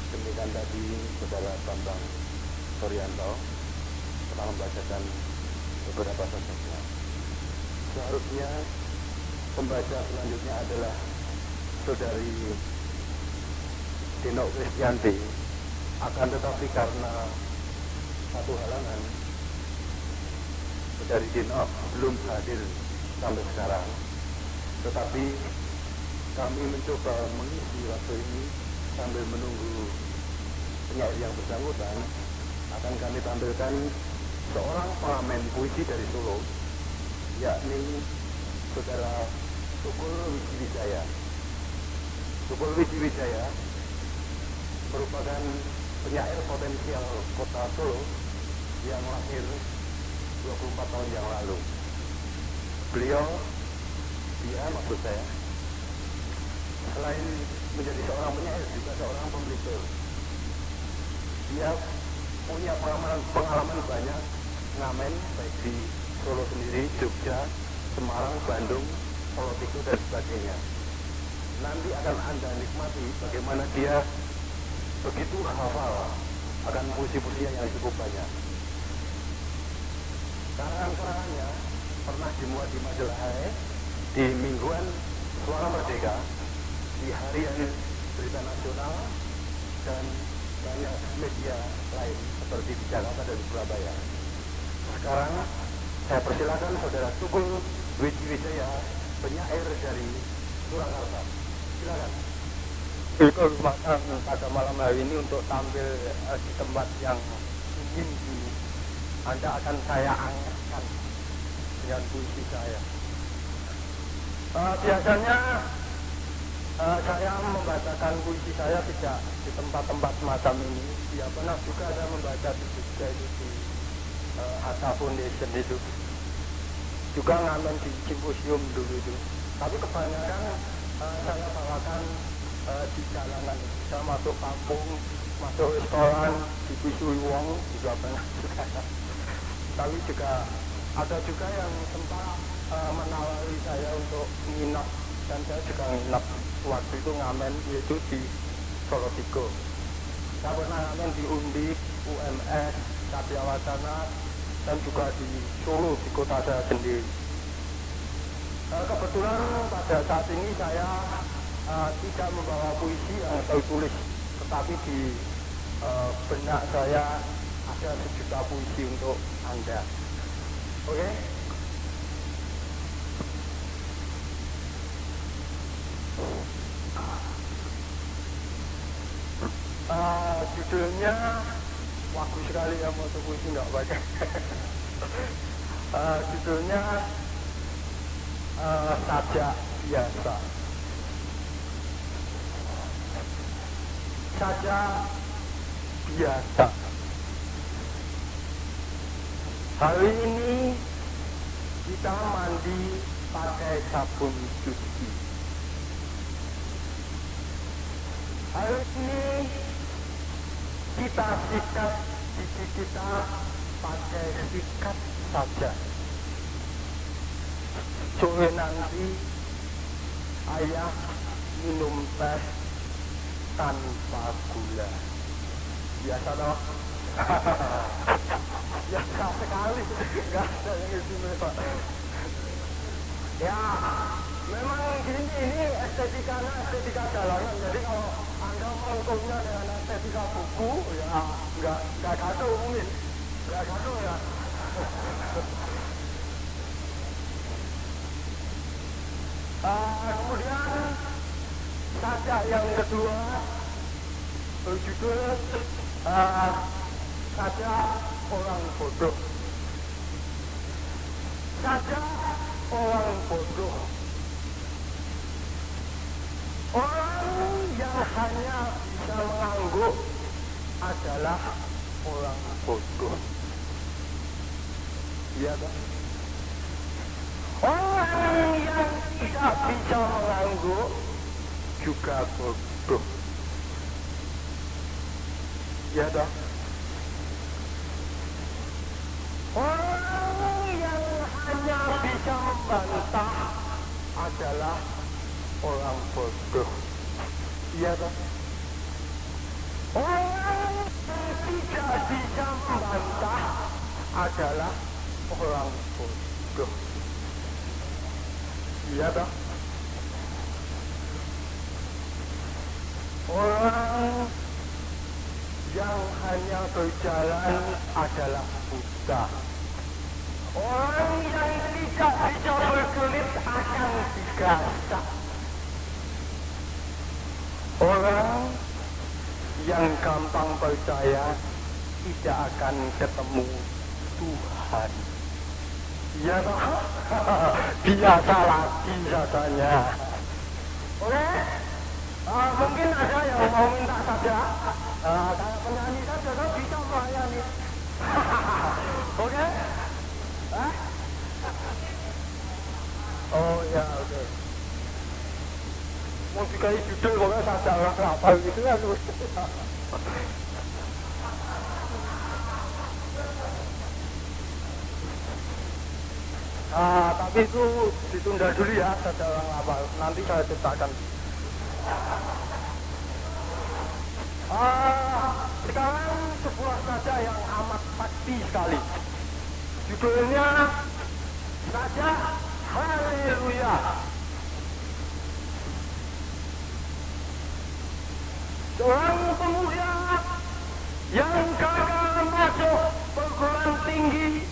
Demikian tadi Saudara Bambang Suryanto telah membacakan beberapa sosoknya. Seharusnya pembaca selanjutnya adalah Saudari Dino Kristianti, akan tetapi karena satu halangan Saudari Dino belum hadir sampai sekarang, tetapi kami mencoba mengisi waktu ini sambil menunggu penyair yang bersangkutan. Akan kami tampilkan seorang pengamen puisi dari Solo, yakni Saudara Tukul Wijiwijaya. Tukul Wijiwijaya merupakan penyair potensial kota Solo yang lahir 24 tahun yang lalu. Dia maksud saya, selain menjadi seorang penyair juga seorang pemelitur. Dia punya pengalaman banyak ngamen, baik di Solo sendiri, Jogja, Semarang, Bandung, Solotiku dan sebagainya. Nanti akan Anda nikmati bagaimana dia begitu hafal akan puisi-puisi yang cukup banyak. Karangan-karangannya pernah dimuat di majalah HE, di mingguan Suara Merdeka, di harian Berita Nasional, dan banyak media lain seperti di Jakarta dan Surabaya. Sekarang saya persilakan Saudara Tukul Wijaya, penyair dari Surakarta. Silakan. Kehormatan pada malam hari ini untuk tampil di tempat yang ingin Anda akan saya angkatkan dengan puisi saya. Biasanya saya membacakan puisi saya tidak di tempat-tempat semacam ini. Ya pernah juga saya membaca di Jogja itu di Hatta Foundation itu, juga ngamen di simposium dulu itu. Tapi kebanyakan saya bawakan di jalanan. Saya masuk kampung, masuk restoran, dibisui wong juga pernah juga. Tapi juga ada juga yang sempat menawari saya untuk nginap, dan saya juga nginap waktu itu ngamen yaitu di Solotigo. Saya pernah ngamen di Undip, UMS, Satya Wacana, dan juga di Solo, di kota saya sendiri. Kebetulan pada saat ini saya tidak membawa puisi yang saya tulis, tetapi di benak saya ada sejuta puisi untuk Anda. Oke? Judulnya bagus sekali ya, mau puisi nggak baca. Judulnya Saja Biasa. Saja biasa. Hari ini kita mandi pakai sabun cuci. Hari ini kita sikat gigi kita pakai sikat saja. Sore nanti ayah minum teh tanpa gula. Biasa dong. Biasa sekali. Gak ada yang istimewa. Ya, memang ini estetika jalanan. Jadi kalau Anda menghukumnya dengan estetika buku, ya nggak kacau mungkin. Nggak kacau ya. Kemudian saja yang kedua berjudul Saja Orang Bodoh. Saja orang bodoh. Orang yang hanya bisa mengangguk adalah orang bodoh. Iya kan? Orang yang tidak bisa mengangguk juga bodoh. Iya dong. Orang yang hanya bisa membantah adalah orang bodoh. Iya dong. Orang yang tidak bisa membantah adalah orang bodoh. Iya dong. Orang yang hanya berjalan adalah buta. Orang yang tidak bisa berkelit akan digasak. Orang yang gampang percaya tidak akan ketemu Tuhan. Iya toh? Biasa lagi rasanya. Oke? Mungkin ada yang mau minta saja. Kayak penyanyi saja, kan bisa melayani. Oke? Oh ya, oke. Mau dikasih judul pokoknya saja orang hafal gitu kan. Tapi itu ditunda dulu ya, saja orang hafal. Nanti saya ceritakan. Sekarang sebuah saja yang amat pasti sekali. Judulnya Saja Haleluya. seorang pemuda yang gagal masuk perguruan tinggi,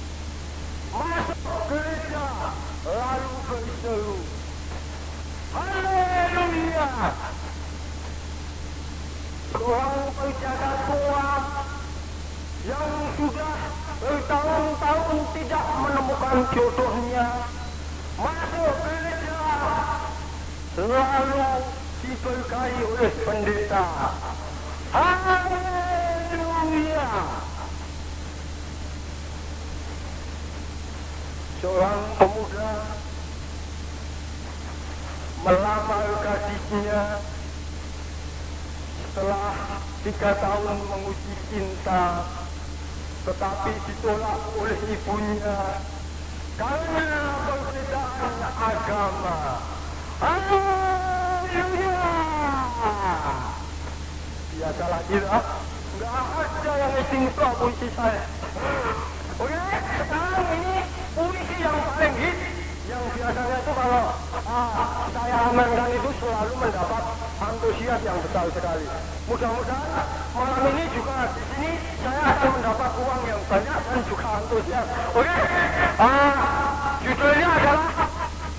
masuk gereja, lalu berseru, haleluya. Seorang penjaga tua yang sudah bertahun-tahun tidak menemukan jodohnya, masuk gereja, lalu diberkahi oleh pendeta. Haleluya. Seorang pemuda melamar gadisnya setelah 3 tahun menguji cinta, tetapi ditolak oleh ibunya karena perbedaan agama. Haleluya. Biasalah kira, nggak ada yang istimewa puisi saya. Oke, sekarang ini puisi yang paling hit, yang biasanya itu kalau saya amankan itu selalu mendapat antusias yang besar sekali. Mudah-mudahan malam ini juga di sini saya akan mendapat uang yang banyak dan juga antusias. Oke, judulnya adalah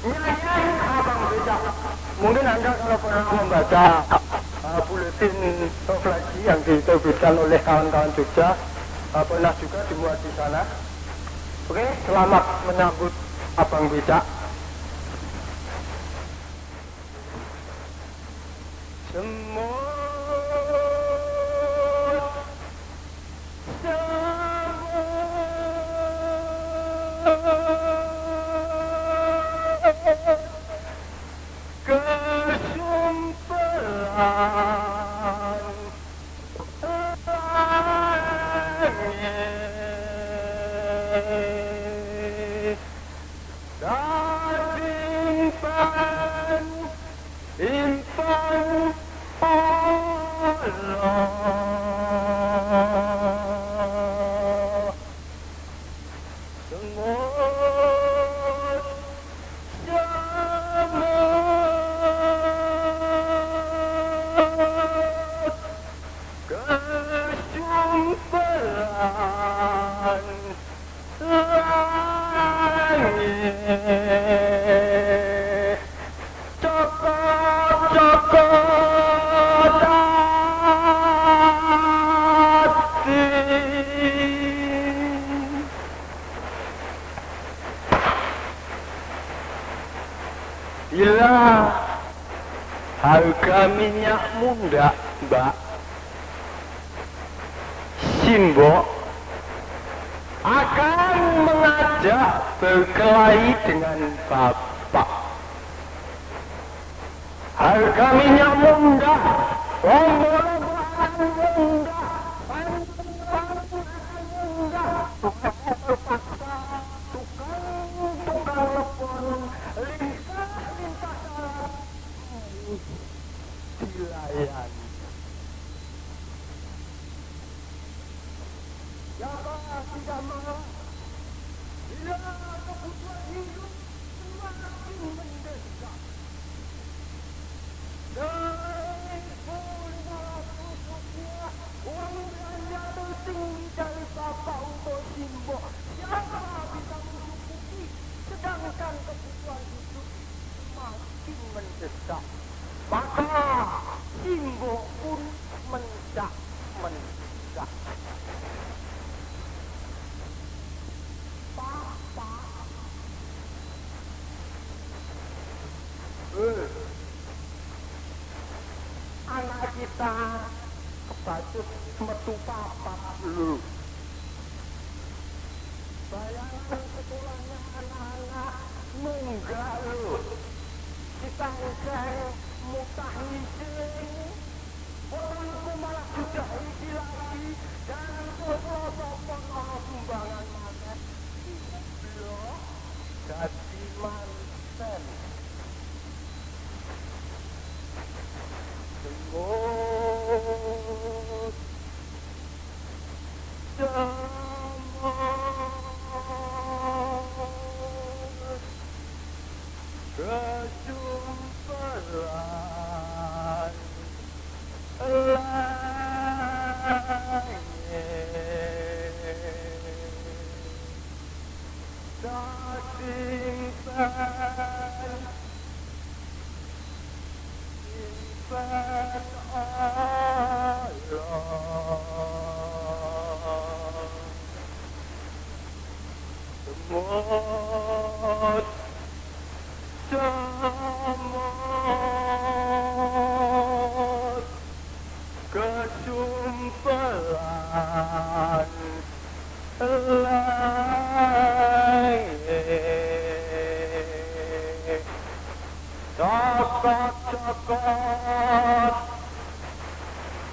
Nyanyian Abang Becak. Mungkin Anda kalau pernah membaca buletin refleksi yang diterbitkan oleh kawan-kawan Jogja, pernah juga dimuat di sana. Oke, selamat menyambut Abang Becak. Bila harga minyak muda, Mbak, Simbo akan mengajak berkelahi dengan Bapak. Harga minyak muda, lomba-lombaan muda, tukang lepon, lintas dilayani. Siapa tidak mau bila kebutuhan hidup semakin mendesak. Dari 1.500 rupiah uang belanja tertinggi dari Bapak untuk Simbo. Siapa bisa mencukupi, sedangkan kebutuhan hidup semakin mendesak. Maka Simbo pun mendesak. Anak kita kebacut metu papat lu. Bayangan sekolahnya anak-anak nunggak lu. Kita ngejeng mutah ngising. Orangku malah sudah isi lagi. Dan sopon ono sumbangan mana. Blok jadi manten. Semut jamur kejumpelan tak simpan Allah semut kesumpelan langit cokot-cokot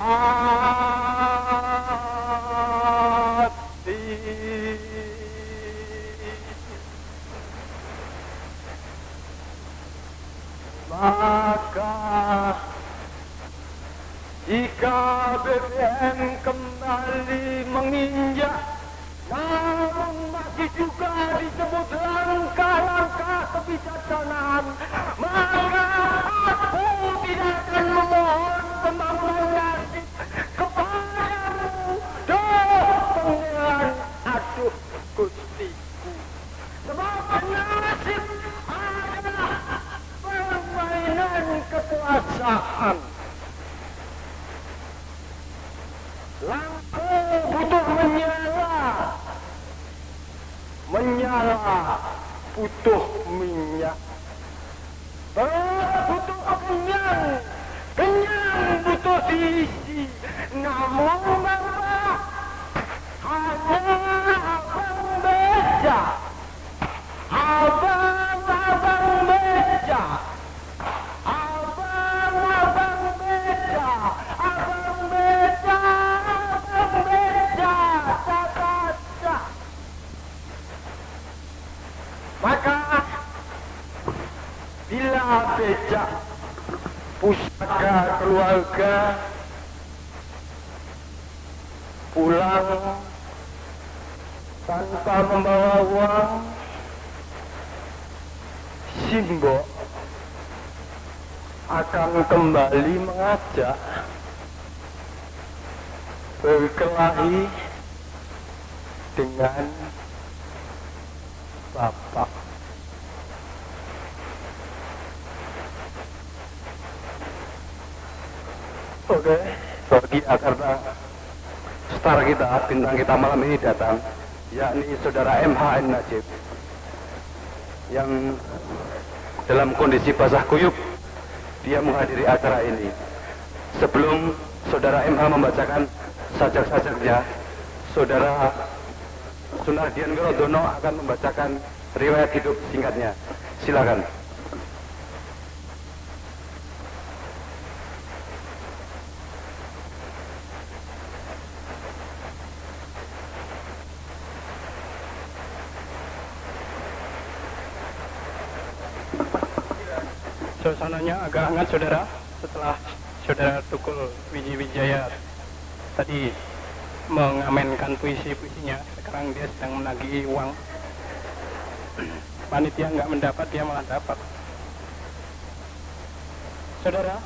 hati maka jika BBM kembali menginjak namun masih juga disebut langkah-langkah kebijaksanaan, maka aku tidak akan memohon pembangunan nasib kepadamu. Pengelan aduh gustiku, sebab nasib adalah permainan kekuasaan. Lampu butuh menyala butuh minyak, butuh kenyang butuh diisi. Namun Bapak hanya abang beca, abang beca, maka bila becak pusaka keluarga pulang tanpa membawa uang, Simbok akan kembali mengajak berkelahi dengan Bapak. Oke, bagi karena star kita, bintang kita malam ini datang, yakni saudara MHN Najib, yang dalam kondisi basah kuyup dia menghadiri acara ini. Sebelum saudara MH membacakan sajak-sajaknya, saudara Sunardian Wirodono akan membacakan riwayat hidup singkatnya. Silakan. Suasananya agak hangat, saudara, setelah saudara Tukul Wijiwijaya tadi mengamenkan puisi-puisinya. Sekarang dia sedang menagih uang. Panitia nggak mendapat, dia malah dapat. Saudara,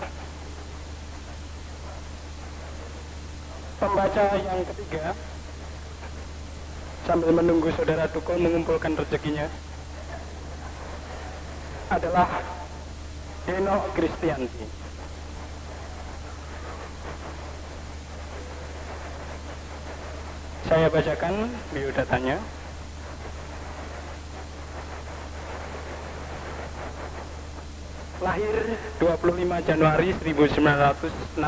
pembaca yang ketiga, sambil menunggu saudara Tukul mengumpulkan rezekinya, adalah Deno Kristianti. Saya bacakan biodatanya. Lahir 25 Januari 1961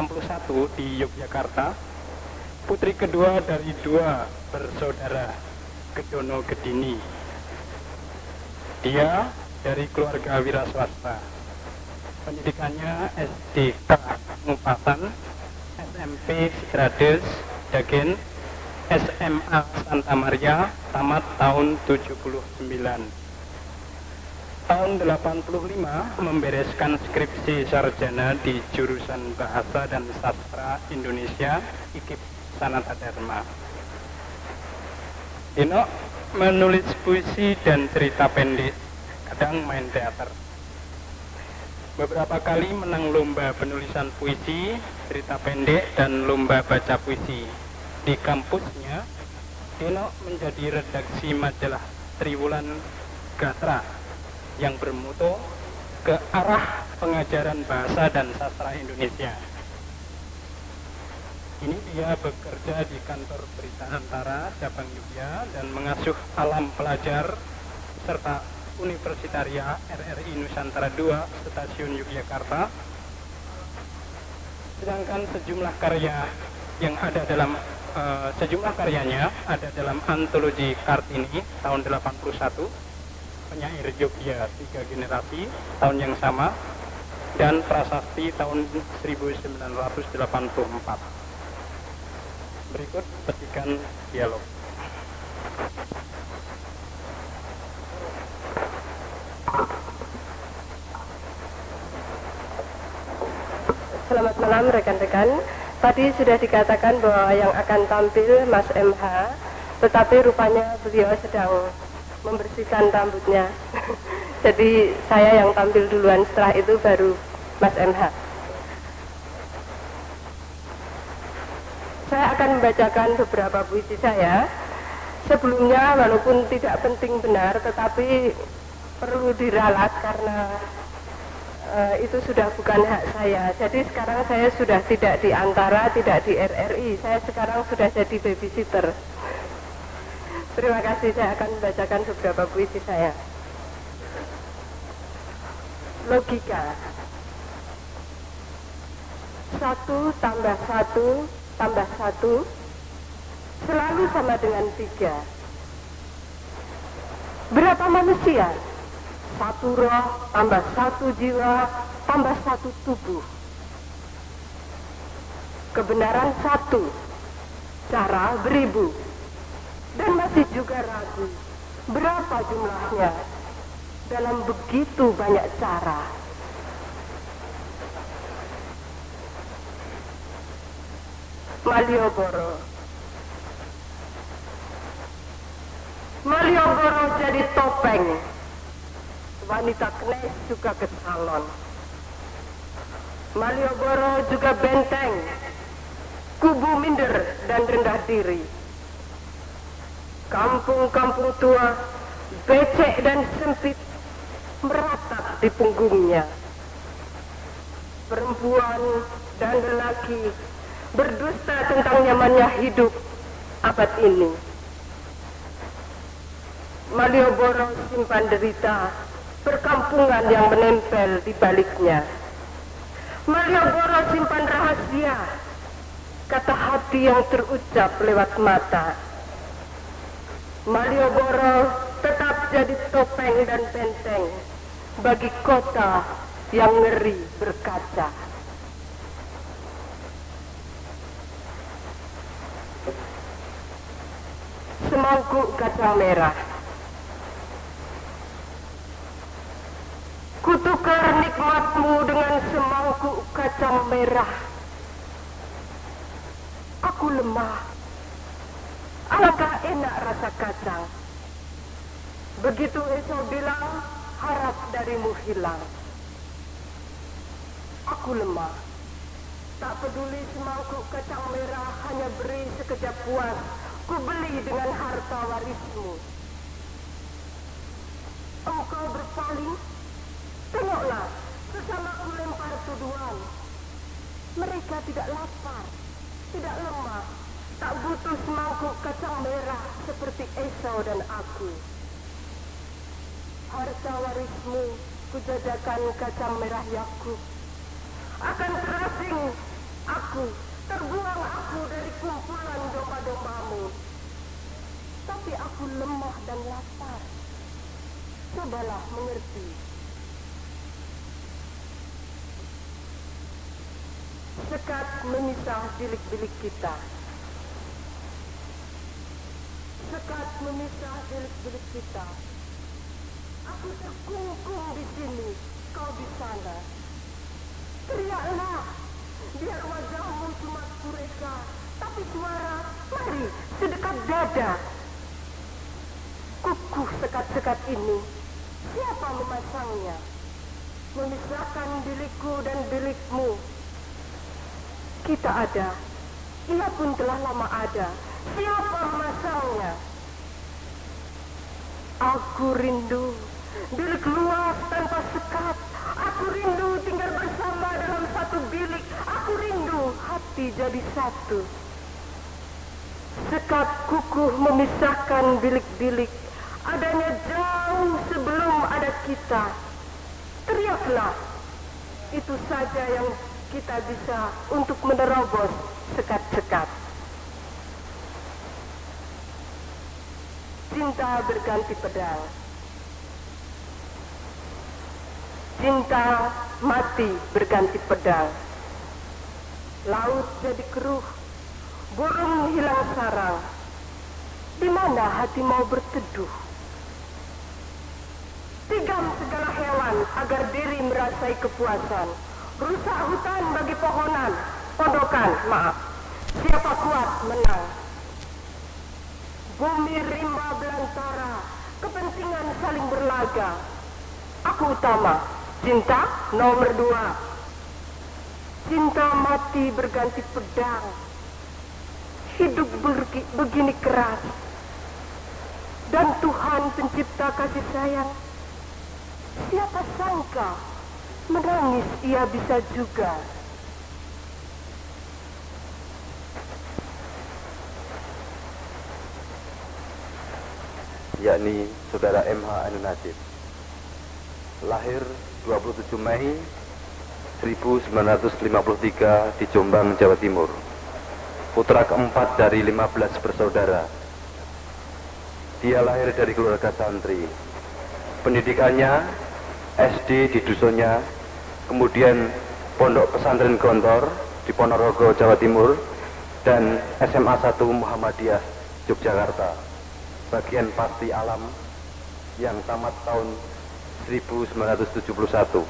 di Yogyakarta, putri kedua dari dua bersaudara Gedono Gedini. Dia dari keluarga wira swasta. Pendidikannya SDK Ngupatan, SMP Grades Dagen, SMA Santa Maria, tamat tahun 79. Tahun 85 membereskan skripsi sarjana di jurusan Bahasa dan Sastra Indonesia IKIP Sanata Dharma. Deno menulis puisi dan cerita pendek, kadang main teater. Beberapa kali menang lomba penulisan puisi, cerita pendek, dan lomba baca puisi. Di kampusnya, Deno menjadi redaksi majalah Triwulan Gatra yang bermutu ke arah pengajaran bahasa dan sastra Indonesia. Ini dia bekerja di kantor Berita Antara cabang Yogyakarta dan mengasuh alam pelajar serta Universitaria RRI Nusantara II Stasiun Yogyakarta. Sedangkan sejumlah karya yang ada dalam sejumlah karyanya ada dalam antologi Kartini tahun 81, Penyair Jogja 3 Generasi tahun yang sama, dan Prasasti tahun 1984. Berikut petikan dialog. Selamat malam rekan-rekan. Tadi sudah dikatakan bahwa yang akan tampil Mas MH, tetapi rupanya beliau sedang membersihkan rambutnya. Jadi saya yang tampil duluan, setelah itu baru Mas MH. Saya akan membacakan beberapa puisi saya. Sebelumnya walaupun tidak penting benar, tetapi perlu diralat karena itu sudah bukan hak saya. Jadi sekarang saya sudah tidak di Antara, tidak di RRI. Saya sekarang sudah jadi babysitter. Terima kasih, saya akan membacakan beberapa puisi saya. Logika. 1 tambah 1 tambah 1 selalu sama dengan 3. Berapa manusia? 1 roh tambah 1 jiwa tambah 1 tubuh. Kebenaran 1, cara beribu. Dan masih juga ragu, berapa jumlahnya dalam begitu banyak cara. Malioboro. Malioboro jadi topeng. Wanita knes juga ke salon. Malioboro juga benteng. Kubu minder dan rendah diri. Kampung-kampung tua, becek dan sempit, meratap di punggungnya. Perempuan dan lelaki berdusta tentang nyamannya hidup abad ini. Malioboro simpan derita, perkampungan yang menempel di baliknya. Malioboro simpan rahasia, kata hati yang terucap lewat mata. Malioboro tetap jadi topeng dan benteng bagi kota yang ngeri berkaca. Semangkuk kacang merah. Kutukar nikmatmu dengan semangkuk kacang merah. Aku lemah. Alangkah enak rasa kacang. Begitu Esau bilang, harap darimu hilang. Aku lemah. Tak peduli semangkuk kacang merah hanya beri sekejap puas. Ku beli dengan harta warismu. Engkau berpaling. Tengoklah, sesamaku lempar tuduhan. Mereka tidak lapar, tidak lemah, tak butuh semangkuk kacang merah seperti Esau dan aku. Harta warismu kujajakan kacang merah Yakub. Akan terasing aku, terbuang aku dari kumpulan domba-dombamu. Tapi aku lemah dan lapar. Cobalah mengerti. Sekat memisah bilik-bilik kita. Sekat memisah bilik-bilik kita. Aku terkungkung di sini, kau di sana. Teriaklah, biar wajahmu cuma kureka, tapi suara, mari, sedekat dada. Kukuh sekat-sekat ini, siapa memasangnya? Memisahkan bilikku dan bilikmu. Kita ada, ia pun telah lama ada. Siapa memasangnya? Aku rindu bilik luas tanpa sekat. Aku rindu tinggal bersama dalam satu bilik. Aku rindu hati jadi satu. Sekat kukuh memisahkan bilik-bilik. Adanya jauh sebelum ada kita. Teriaklah. Itu saja yang kita bisa untuk menerobos sekat-sekat. Cinta berganti pedang. Cinta mati berganti pedang. Laut jadi keruh, burung hilang sarang. Di mana hati mau berteduh? Tigam segala hewan agar diri merasai kepuasan. Rusak hutan bagi pohonan, pondokan, maaf. Siapa kuat menang. Bumi rimba belantara, kepentingan saling berlaga. Aku utama, cinta nomor 2. Cinta mati berganti pedang. Hidup begini keras. Dan Tuhan pencipta kasih sayang, siapa sangka menangis ia bisa juga. Yakni Saudara MH Ainun Nasib. Lahir 27 Mei 1953 di Jombang, Jawa Timur. Putra keempat dari 15 bersaudara. Dia lahir dari keluarga santri. Pendidikannya SD di dusunnya, kemudian Pondok Pesantren Gontor di Ponorogo, Jawa Timur, dan SMA 1 Muhammadiyah Yogyakarta, bagian Pasti Alam, yang tamat tahun 1971.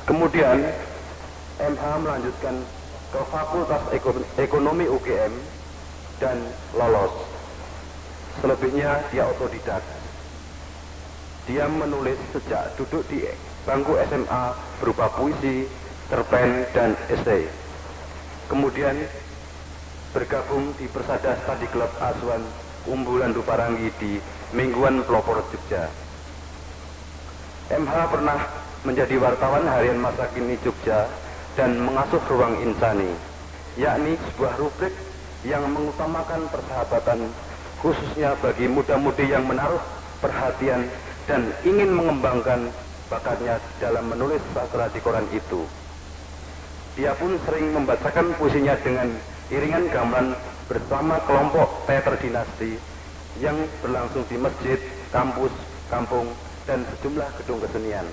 Kemudian MH melanjutkan ke Fakultas Ekonomi UGM dan lolos. Selebihnya dia otodidak. Dia menulis sejak duduk di bangku SMA berupa puisi, cerpen, dan esai. Kemudian bergabung di Persada Study Club Asuhan Umbulan Duparangi di Mingguan Pelopor, Jogja. MH pernah menjadi wartawan harian masa kini Jogja dan mengasuh Ruang Insani, yakni sebuah rubrik yang mengutamakan persahabatan, khususnya bagi muda-mudi yang menaruh perhatian dan ingin mengembangkan bakatnya dalam menulis sastra di koran itu. Dia pun sering membacakan puisinya dengan iringan gamelan bersama kelompok teater dinasti yang berlangsung di masjid, kampus, kampung, dan sejumlah gedung kesenian.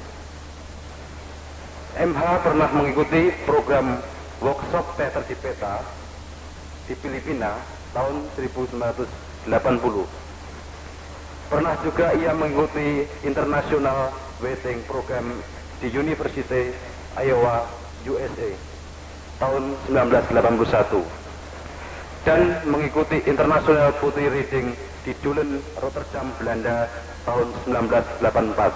MH pernah mengikuti program workshop teater di peta di Filipina tahun 1980. Pernah juga ia mengikuti International Wedding Program di University Iowa, USA tahun 1981, dan mengikuti International Poetry Reading di Dulen, Rotterdam, Belanda tahun 1984.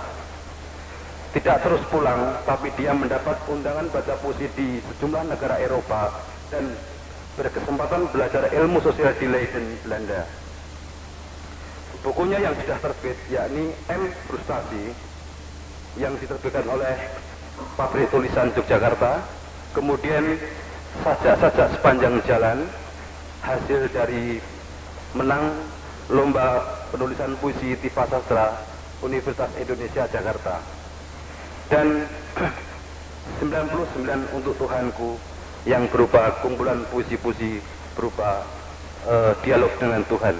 Tidak terus pulang, tapi dia mendapat undangan baca puisi di sejumlah negara Eropa dan berkesempatan belajar ilmu sosial di Leiden, Belanda. Bukunya yang sudah terbit, yakni M. Frustasi, yang diterbitkan oleh Pabrik Tulisan Yogyakarta, kemudian Sajak-sajak Sepanjang Jalan, hasil dari menang lomba penulisan puisi Tifa Sastra Universitas Indonesia Jakarta, dan 99 untuk Tuhanku, yang berupa kumpulan puisi-puisi berupa dialog dengan Tuhan.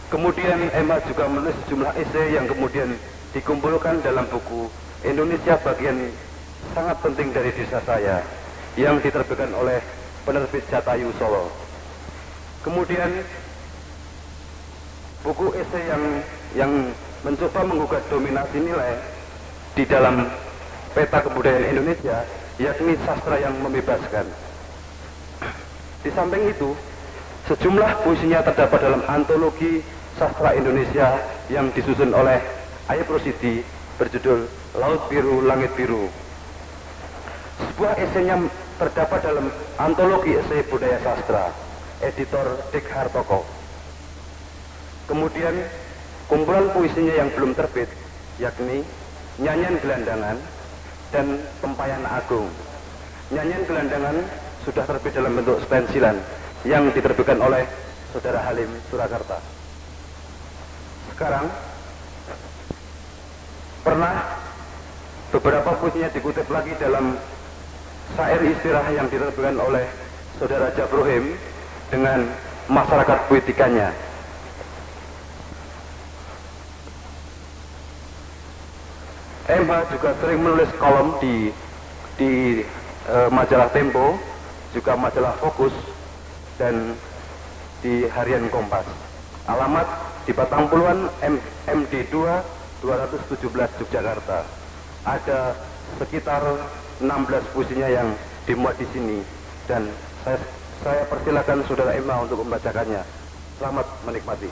Kemudian Emma juga menulis sejumlah esai yang kemudian dikumpulkan dalam buku Indonesia Bagian Sangat Penting dari Desa Saya, yang diterbitkan oleh penerbit Jatayu Solo. Kemudian buku esai yang mencoba menggugat dominasi nilai di dalam peta kebudayaan Indonesia, yakni sastra yang membebaskan. Di samping itu, sejumlah puisinya terdapat dalam antologi sastra Indonesia yang disusun oleh Ayub Rosidi berjudul Laut Biru, Langit Biru. Sebuah esainya terdapat dalam antologi esai budaya sastra, editor Dik Hartoko. Kemudian kumpulan puisinya yang belum terbit, yakni Nyanyian Gelandangan dan Tempayan Agung. Nyanyian Gelandangan sudah terbit dalam bentuk stensilan yang diterbitkan oleh Saudara Halim Surakarta. Sekarang pernah beberapa puisinya dikutip lagi dalam syair istirah yang diterbitkan oleh Saudara Jabrohim dengan Masyarakat Puitikanya. MH juga sering menulis kolom di majalah Tempo, juga majalah Fokus, dan di Harian Kompas. Alamat di Batang Puluhan MD 2 217 Yogyakarta. Ada sekitar 16 puisinya yang dimuat di sini, dan saya persilakan Saudara Emma untuk membacakannya. Selamat menikmati.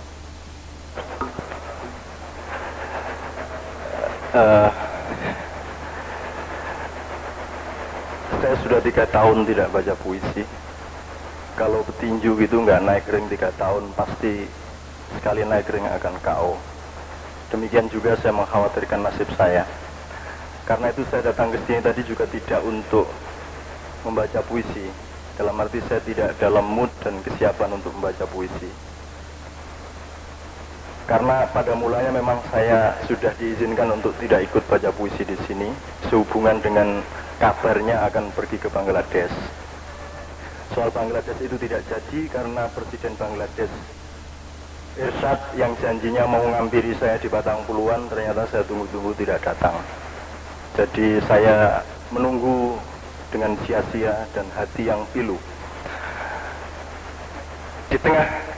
Saya sudah 3 tahun tidak baca puisi. Kalau petinju gitu nggak naik ring 3 tahun, pasti sekali naik ring akan KO. Demikian juga saya mengkhawatirkan nasib saya. Karena itu saya datang ke sini tadi juga tidak untuk membaca puisi. Dalam arti saya tidak dalam mood dan kesiapan untuk membaca puisi. Karena pada mulanya memang saya sudah diizinkan untuk tidak ikut baca puisi di sini, sehubungan dengan kabarnya akan pergi ke Bangladesh. Soal Bangladesh itu tidak jadi karena Presiden Bangladesh Irsyad yang janjinya mau ngampiri saya di Batang Puluhan, ternyata saya tunggu-tunggu tidak datang. Jadi saya menunggu dengan sia-sia dan hati yang pilu.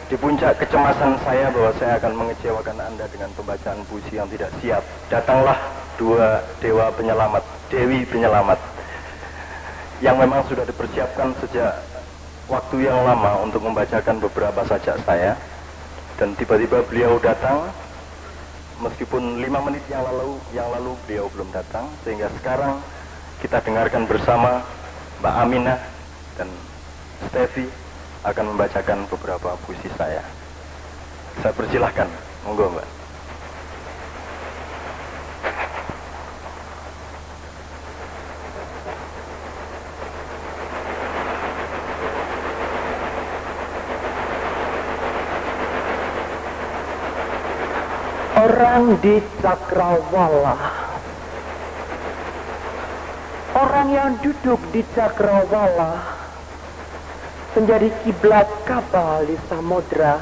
Di puncak kecemasan saya bahwa saya akan mengecewakan Anda dengan pembacaan puisi yang tidak siap, datanglah 2 dewa penyelamat, Dewi penyelamat, yang memang sudah dipersiapkan sejak waktu yang lama untuk membacakan beberapa sajak saya. Dan tiba-tiba beliau datang, meskipun 5 menit yang lalu beliau belum datang, sehingga sekarang kita dengarkan bersama Mbak Aminah dan Steffi akan membacakan beberapa puisi saya. Saya persilahkan, monggo Mbak. Orang di Cakrawala, orang yang duduk di Cakrawala menjadi kiblat kapal di samudra,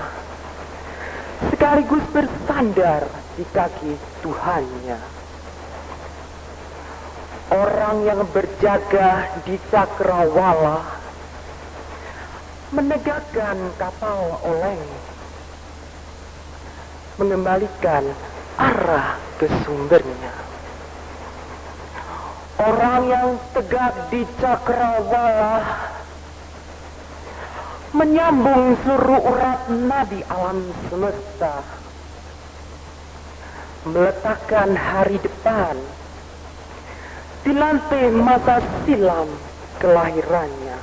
sekaligus bersandar di kaki Tuhannya. Orang yang berjaga di Cakrawala menegakkan kapal oleng, mengembalikan arah ke sumbernya. Orang yang tegak di Cakrawala menyambung seluruh urat nadi alam semesta, meletakkan hari depan di lantai masa silam kelahirannya.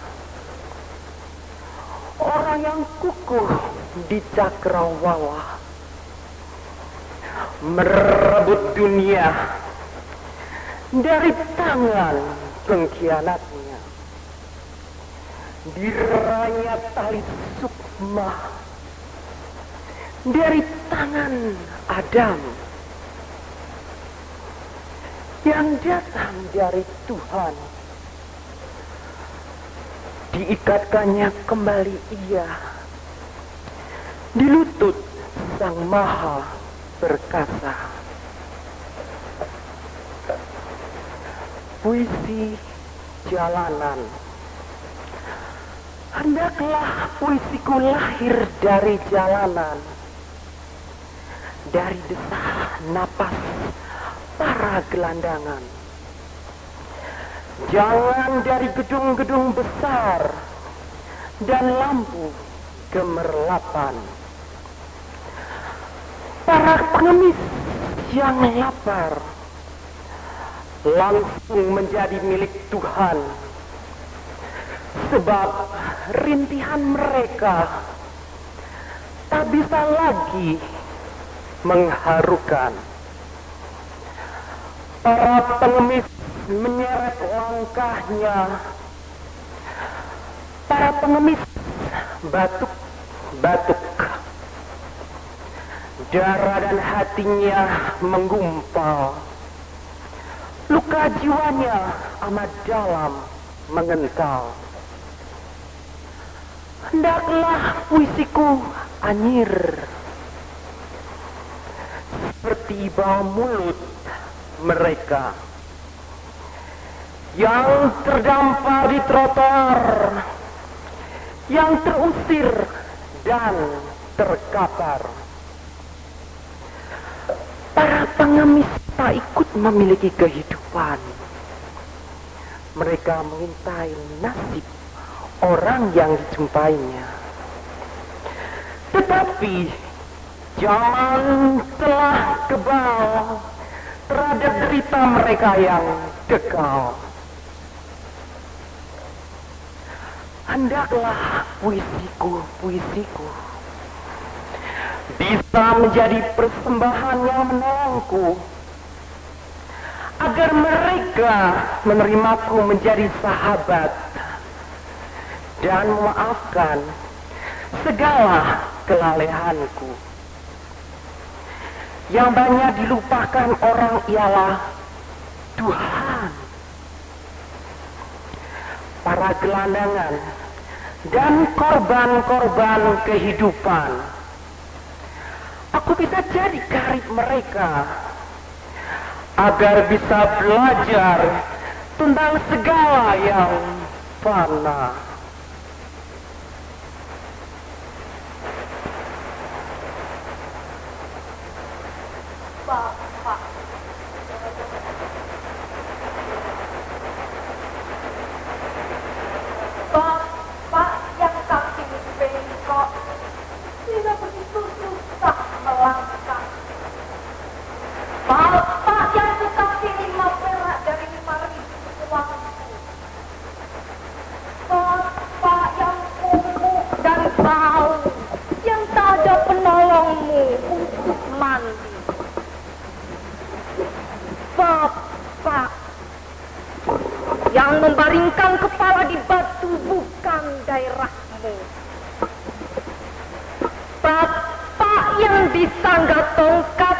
Orang yang kukuh di Cakrawala merebut dunia dari tangan pengkhianatnya. Diraya tali sukma dari tangan Adam yang datang dari Tuhan. Diikatkannya kembali ia di lutut Sang Maha Perkasa. Puisi jalanan. Hendaklah puisiku lahir dari jalanan, dari desah napas para gelandangan. Jangan dari gedung-gedung besar dan lampu gemerlapan. Para pengemis yang lapar langsung menjadi milik Tuhan, sebab rintihan mereka tak bisa lagi mengharukan. Para pengemis menyeret langkahnya. Para pengemis batuk-batuk. Darah dan hatinya menggumpal. Luka jiwanya amat dalam mengental. Hendaklah puisiku anyir seperti bau mulut mereka yang terdampar di trotoar, yang terusir dan terkapar. Para pengemis tak ikut memiliki kehidupan. Mereka mengintai nasib orang yang dijumpainya. Tetapi zaman telah kebal terhadap derita mereka yang kekal. Hendaklah puisiku bisa menjadi persembahan yang menolongku, agar mereka menerimaku menjadi sahabat dan memaafkan segala kelalehanku. Yang banyak dilupakan orang ialah Tuhan. Para gelandangan dan korban-korban kehidupan, aku bisa jadi karib mereka, agar bisa belajar tentang segala yang fana. Bapak, Bapak yang kaki bengkok, tidak begitu susah melangkah. Bapak yang tetapi 5 perak dari 5.000 uangku. Bapak yang kumuh dan bau, yang tak ada penolongmu untuk mandi. Bapak yang membaringkan kepala di batu bukan daerahmu. Bapak yang disangga tongkat,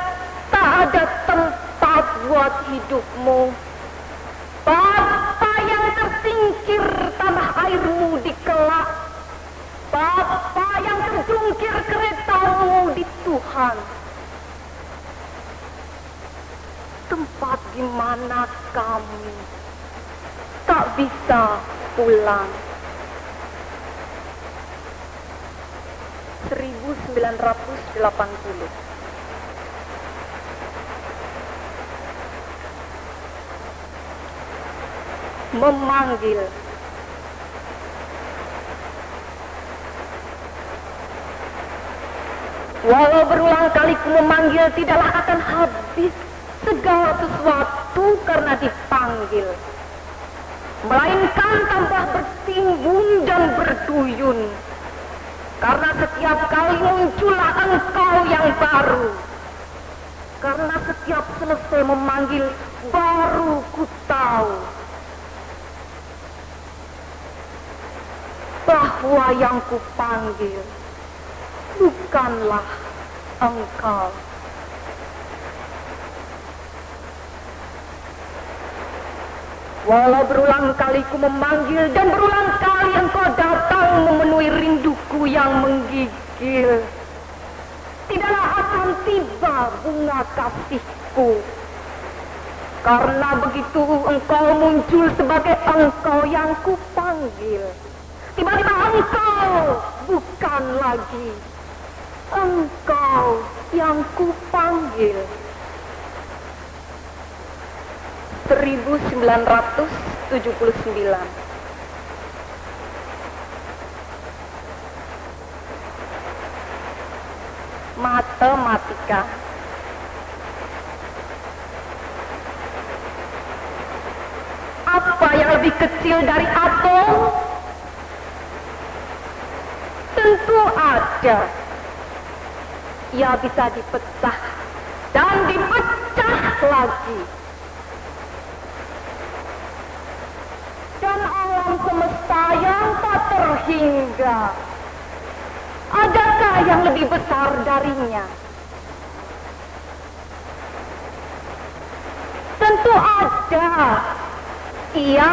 tak ada tempat buat hidupmu. Bapak yang tersingkir tanah airmu dikelak. Bapak yang terjungkir keretamu di Tuhan. Tempat di mana kami tak bisa pulang. 1980. Memanggil. Walau berulang kali ku memanggil, tidaklah akan habis segala sesuatu karena dipanggil, melainkan tambah bertimbun dan berduyun, karena setiap kali muncullah engkau yang baru, karena setiap selesai memanggil baru ku tahu bahwa yang ku panggil bukanlah engkau. Walau berulang kali ku memanggil dan berulang kali engkau datang memenuhi rinduku yang menggigil, tidaklah akan tiba bunga kasihku. Karena begitu engkau muncul sebagai engkau yang ku panggil, tiba-tiba engkau bukan lagi engkau yang ku panggil. 1979. Matematika. Apa yang lebih kecil dari atom? Tentu ada. Ia bisa dipecah lagi. Dan alam semesta yang tak terhingga, adakah yang lebih besar darinya? Tentu ada. Ia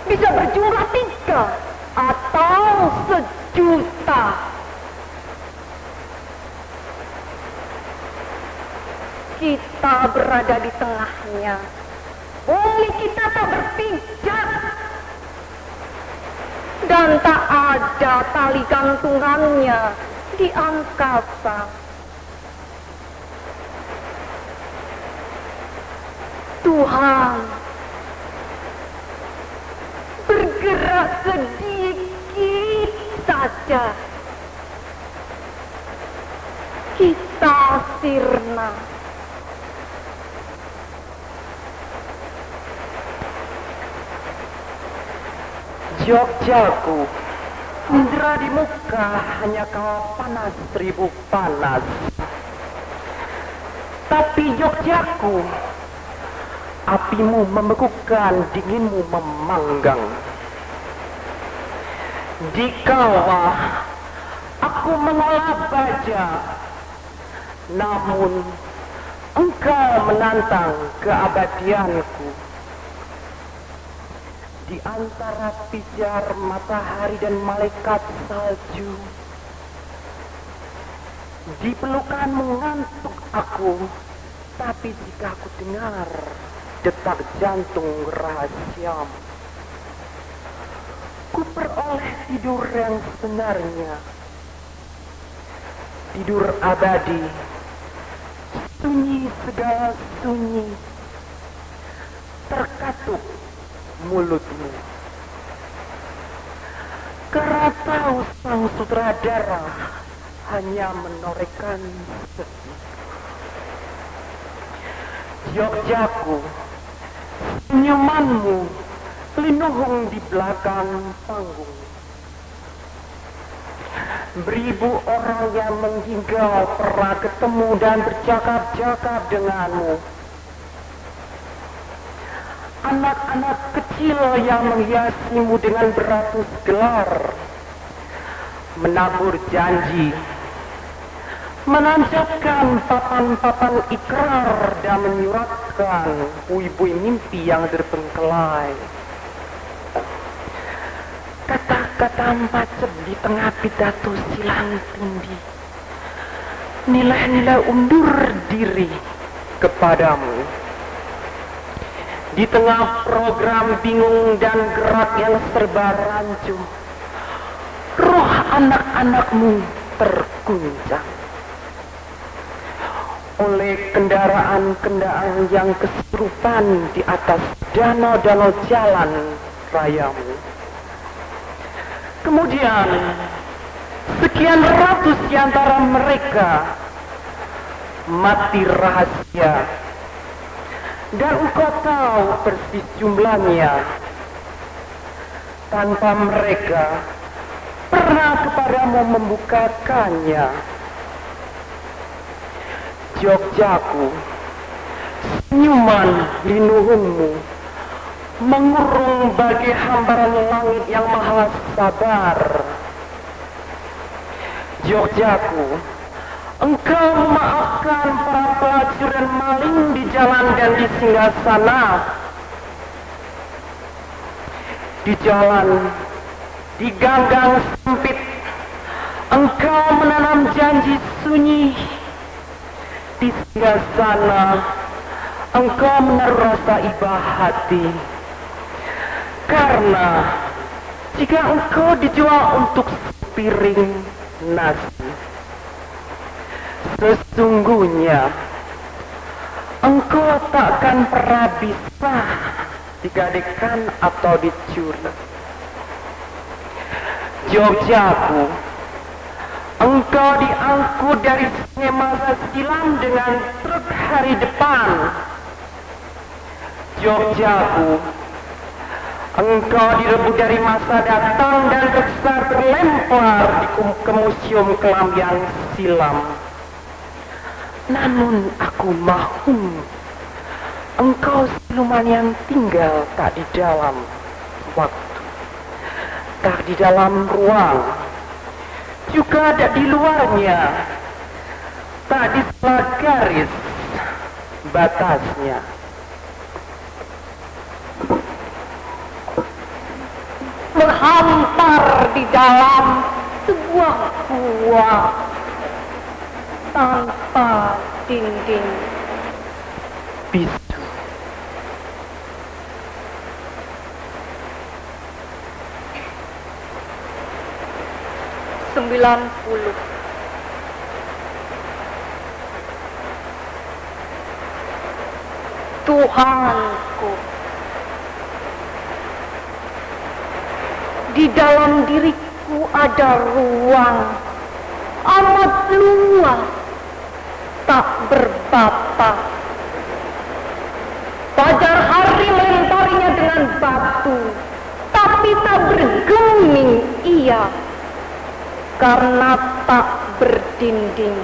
bisa berjumlah 3 atau 1.000.000. Kita berada di tengahnya. Bumi kita tak berpijak. Dan tak ada tali gantungannya di angkasa. Tuhan bergerak sedikit saja, kita sirna. Jogjaku, indera di muka hanya kau panas 1000 panas. Tapi Jogjaku, apimu membekukan, dinginmu memanggang. Di kawah aku mengolah baja, namun engkau menantang keabadianku. Di antara pijar matahari dan malaikat salju, di pelukanmu ngantuk aku, tapi jika aku dengar detak jantung rahasiamu, ku peroleh tidur yang sebenarnya, tidur abadi, sunyi segala sunyi, terkatup mulutmu. Karena tahu sang sutradara hanya menorehkan sedih. Jogjaku, senyumanmu linuhung di belakang panggung. Beribu orang yang menghingga pernah ketemu dan bercakap-cakap denganmu. Anak-anak kecil yang menghiasimu dengan beratus gelar, menabur janji, menancapkan papan-papan ikrar dan menyuratkan puing-puing mimpi yang terbengkelai. Kata-kata macet di tengah pidato silang tindi, nilai-nilai undur diri kepadamu. Di tengah program bingung dan gerak yang serba rancu, roh anak-anakmu terguncang oleh kendaraan-kendaraan yang kesurupan di atas danau-danau jalan rayamu. Kemudian, sekian ratus di antara mereka mati rahasia. Dan engkau tahu persis jumlahnya. Tanpa mereka pernah kepadamu membukakannya. Jogjaku, senyuman linuhungmu mengurung bagai hamparan langit yang maha sabar. Jogjaku, engkau memaafkan para pelacur dan maling di jalan dan di singgasana. Di jalan, di ganggang sempit, engkau menanam janji sunyi. Di singgasana, engkau menaruh rasa iba hati. Karena jika engkau dijual untuk sepiring nasi, sesungguhnya engkau takkan pernah bisa digadekan atau dicuri. Jogjaku, engkau diangkut dari sungai masa silam dengan truk hari depan. Jogjaku, engkau direbut dari masa datang dan tersa terlempar ke museum kelam yang silam. Namun aku mahu engkau siluman yang tinggal tak di dalam waktu, tak di dalam ruang, juga tak di luarnya, tak di sebelah garis batasnya. Menghampar di dalam sebuah gua tanpa dinding. Bisu. 90. Tuhanku, di dalam diriku ada ruang amat luas, tak berbatas. Fajar hari melemparinya dengan batu, tapi tak bergeming ia, karena tak berdinding.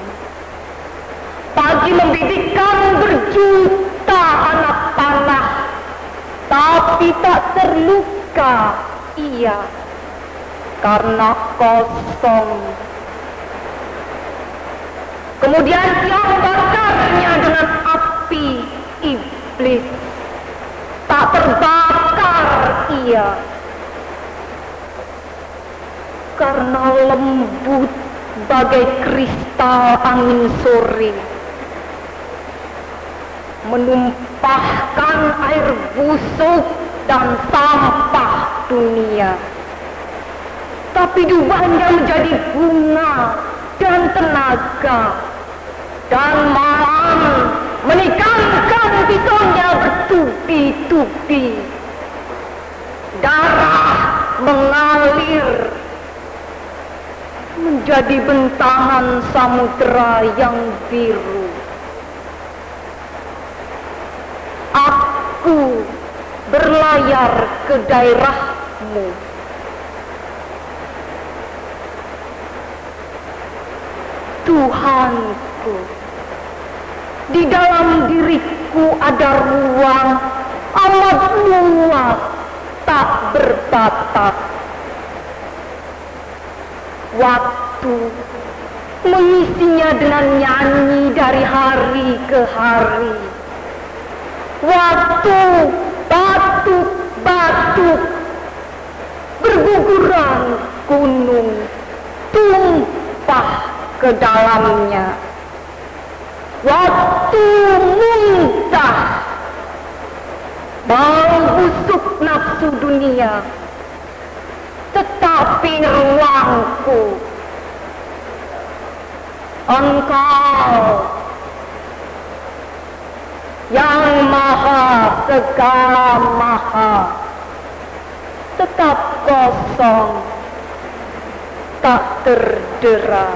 Pagi membibitkan berjuta anak panah, tapi tak terluka ia, karena kosong. Kemudian ia membakarnya dengan api iblis, tak terbakar ia, karena lembut bagai kristal angin sore, menumpahkan air busuk dan sampah dunia. Tapi dubahnya menjadi bunga dan tenaga, dan malam menikahkan pisaunya bertubi-tubi. Darah mengalir menjadi bentahan samudera yang biru. Aku berlayar ke daerahmu. Tuhanku, di dalam diriku ada ruang amat luas, tak berbatas. Waktu mengisinya dengan nyanyi dari hari ke hari. Waktu batuk-batuk, berguguran gunung tumpah ke dalamnya. Waktu muntah, bau busuk nafsu dunia. Tetapi ruangku, engkau yang maha segala maha, tetap kosong, tak terdera.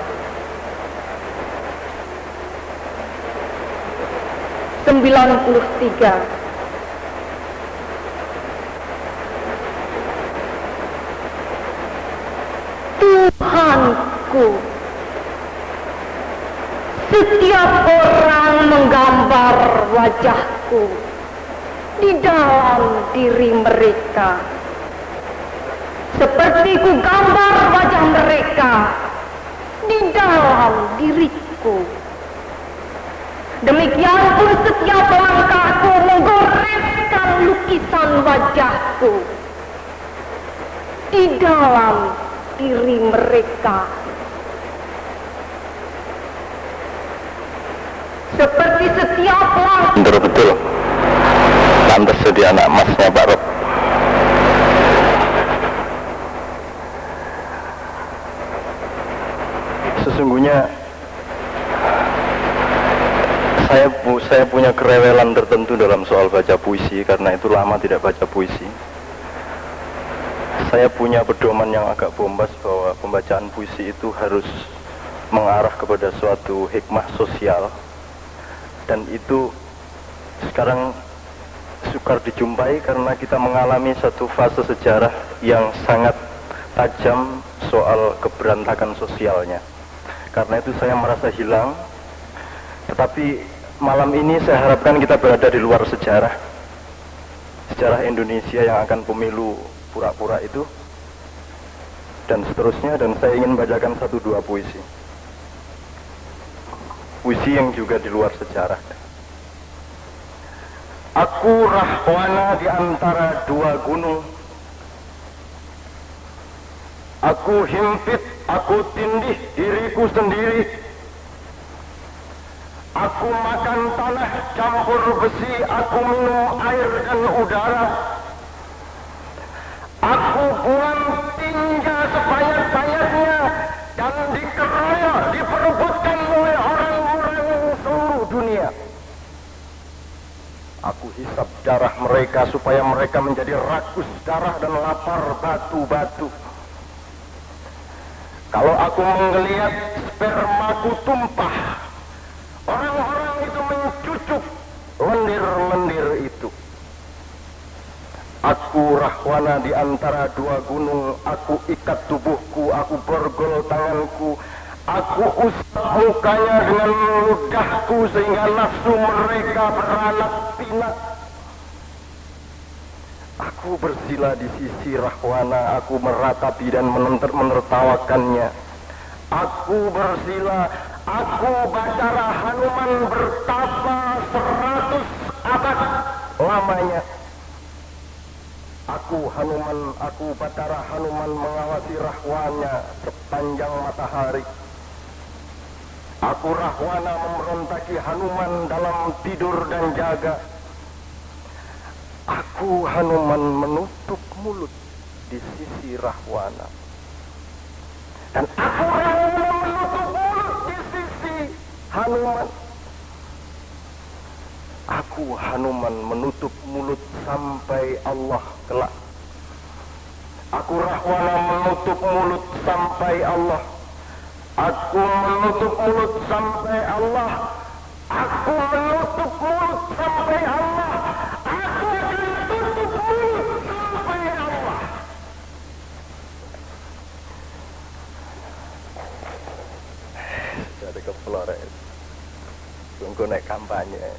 93. Tuhanku, setiap orang menggambar wajahku di dalam diri mereka, seperti ku gambar wajah mereka di dalam diriku. Demikian pun setiap langkahku menggoreskan lukisan wajahku di dalam diri mereka. Seperti setiap langkah. Betul-betul pantas jadi anak emasnya Pak Rob. Sesungguhnya saya punya kerewelan tertentu dalam soal baca puisi, karena itu lama tidak baca puisi. Saya punya pedoman yang agak bombas bahwa pembacaan puisi itu harus mengarah kepada suatu hikmah sosial, dan itu sekarang sukar dijumpai karena kita mengalami satu fase sejarah yang sangat tajam soal keberantakan sosialnya. Karena itu saya merasa hilang, tetapi Malam ini saya harapkan kita berada di luar sejarah Indonesia yang akan pemilu pura-pura itu dan seterusnya, dan saya ingin bacakan 1-2 puisi yang juga di luar sejarah. Aku Rahwana di antara 2 gunung, aku himpit, aku tindih diriku sendiri. Aku makan tanah campur besi, aku minum air dan udara. Aku buang tinja sebanyak-banyaknya dan dikeroyok, diperebutkan oleh orang-orang seluruh dunia. Aku hisap darah mereka supaya mereka menjadi rakus darah dan lapar batu-batu. Kalau aku menggeliat spermaku tumpah, orang-orang itu mencucuk lendir-lendir itu. Aku Rahwana di antara 2 gunung, aku ikat tubuhku, aku borgol tanganku, aku usap mukanya dengan ludahku sehingga nafsu mereka beranak pinak. Aku bersila di sisi Rahwana, aku meratapi dan menertawakannya. Aku bersila, aku Batara Hanuman bertapa 100 abad lamanya. Aku Hanuman, aku Batara Hanuman mengawasi Rahwana sepanjang matahari. Aku Rahwana memberontaki Hanuman dalam tidur dan jaga. Aku Hanuman menutup mulut di sisi Rahwana. Dan aku Rahwana menutup mulut di sisi Hanuman. Aku Hanuman menutup mulut sampai Allah kelak. Aku Rahwana menutup mulut sampai Allah. Aku menutup mulut sampai Allah. Aku menutup mulut sampai Allah. Aku akan tutup mulut sampai Allah. Jadi ke Flores. Tunggu naik kampanye.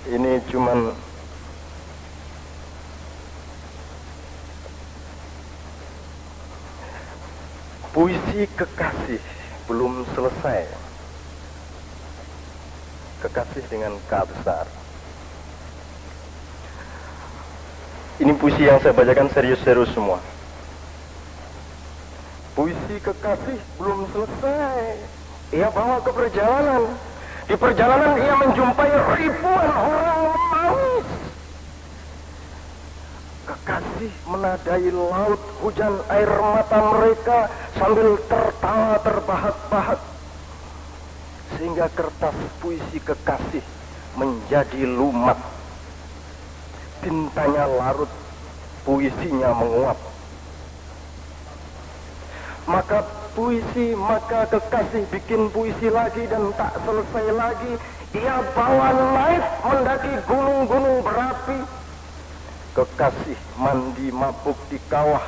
Ini cuman puisi kekasih, belum selesai. Kekasih dengan K besar. Ini puisi yang saya bacakan serius-serius semua. Puisi kekasih belum selesai. Ia bawa ke perjalanan. Di perjalanan ia menjumpai ribuan orang menangis. Kekasih menadai laut, hujan air mata mereka sambil tertawa terbahak-bahak. Sehingga kertas puisi kekasih menjadi lumat. Tintanya larut, puisinya menguap. Maka kekasih bikin puisi lagi dan tak selesai lagi. Ia bawa naik mendaki gunung-gunung berapi. Kekasih mandi mabuk di kawah,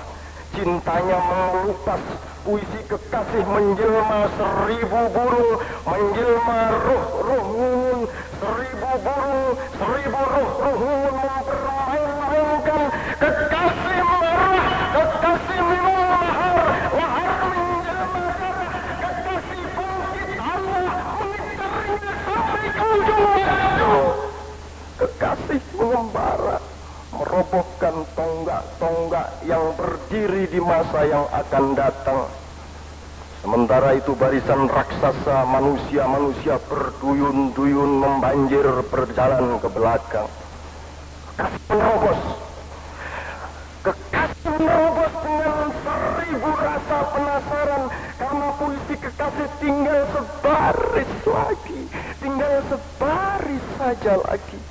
cintanya mengelupas. Puisi kekasih menjelma 1000 burung, menjelma ruh-ruh ngungun. 1000 burung, 1000 ruh-ruh ngungun mempermain-mainkan. Kekasih marah, kekasih minum lahar, lahar menjelma darah. Kekasih bangkit Allah, menitarinya sampai ke ujung waktu. Kekasih mengembara, merobohkan tonggak-tonggak yang berdiri di masa yang akan datang. Sementara itu barisan raksasa manusia-manusia berduyun-duyun membanjir berjalan ke belakang. Kekasih menerobos dengan 1000 rasa penasaran, karena puisi kekasih tinggal sebaris lagi, tinggal sebaris saja lagi.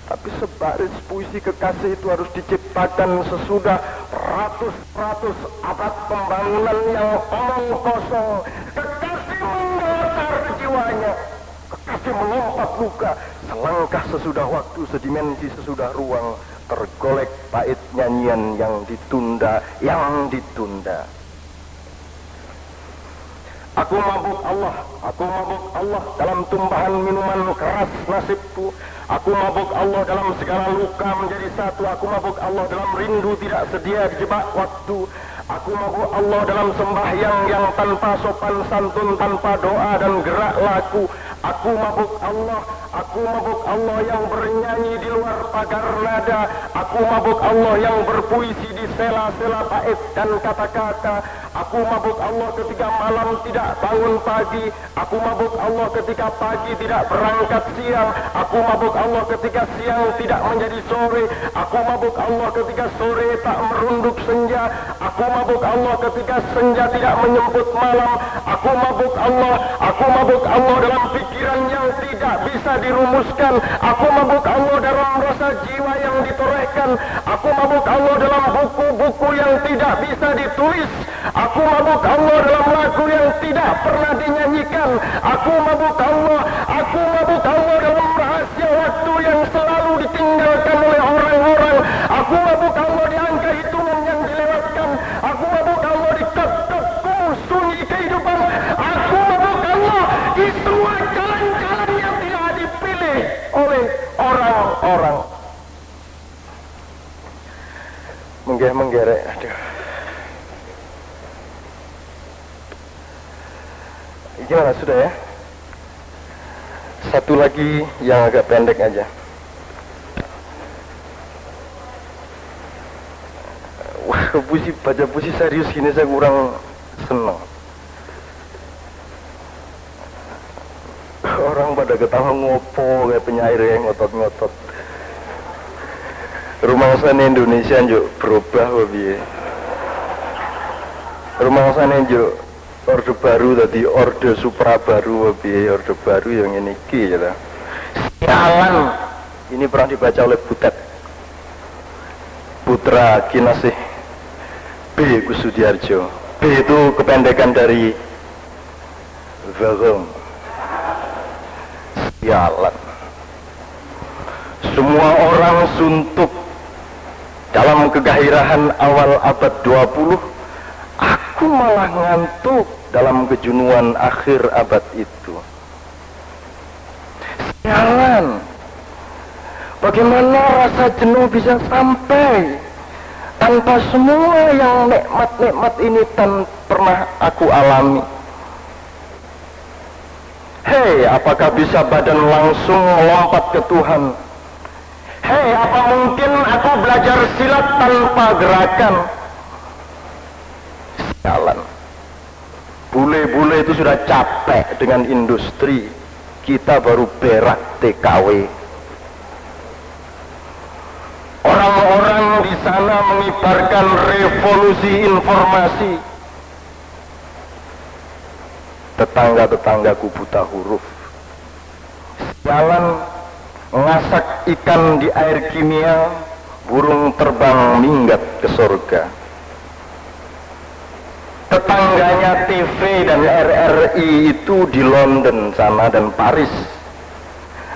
Tapi sebaris puisi kekasih itu harus diciptakan sesudah ratus-ratus abad pembangunan yang omong kosong. Kekasih membakar jiwanya, kekasih melompat luka. Selangkah sesudah waktu, sedimensi sesudah ruang, tergolek bait nyanyian yang ditunda, Aku mabuk Allah, aku mabuk Allah dalam tumpahan minuman keras nasibku. Aku mabuk Allah dalam segala luka menjadi satu. Aku mabuk Allah dalam rindu tidak sedia dijebak waktu. Aku mabuk Allah dalam sembahyang yang tanpa sopan santun, tanpa doa dan gerak laku. Aku mabuk Allah, aku mabuk Allah yang bernyanyi di luar pagar nada. Aku mabuk Allah yang berpuisi di sela-sela bait dan kata-kata. Aku mabuk Allah ketika malam tidak bangun pagi. Aku mabuk Allah ketika pagi tidak berangkat siang. Aku mabuk Allah ketika siang tidak menjadi sore. Aku mabuk Allah ketika sore tak merunduk senja. Aku mabuk Allah ketika senja tidak menyemput malam. Aku mabuk Allah dalam pikiran yang tidak bisa dirumuskan. Aku mabuk Allah dalam rasa jiwa yang ditorehkan. Aku mabuk Allah dalam buku-buku yang tidak bisa ditulis. Aku mabuk Allah dalam lagu yang tidak pernah dinyanyikan. Aku mabuk Allah dalam rahasia waktu yang selalu ditinggalkan oleh orang-orang. Aku mabuk Allah di angka hitungan yang dilewatkan. Aku mabuk Allah di kek-kekku sunyi kehidupan. Aku mabuk Allah di semua jalan-jalan yang tidak dipilih oleh orang-orang. Menggeret, aduh. Gimana, sudah ya? Satu lagi yang agak pendek aja. Wah, baca puisi serius gini saya kurang senang. Orang pada ketawa ngopo kayak penyair yang ngotot-ngotot. Rumangsane Indonesia njuk berubah wae. Rumangsane njuk orde baru tadi, orde supra baru wae, orde baru yang ini iki ya. Sialan. Ini pernah dibaca oleh Butet. Putra Kinasih B. Kusudiarjo. B itu kependekan dari Varum. Sialan. Semua orang suntuk dalam kegairahan awal abad 20. Aku malah ngantuk dalam kejenuhan akhir abad itu. Sialan. Bagaimana rasa jenuh bisa sampai tanpa semua yang nikmat-nikmat ini pernah aku alami. Hei, apakah bisa badan langsung melompat ke Tuhan? Hei, apa mungkin aku belajar silat tanpa gerakan? Sialan. Bule-bule itu sudah capek dengan industri. Kita baru berak TKW. Orang-orang di sana mengibarkan revolusi informasi. Tetangga-tetanggaku buta huruf. Sialan. Ngasak ikan di air kimia, burung terbang minggat ke surga. Tetangganya TV dan RRI itu di London sana dan Paris.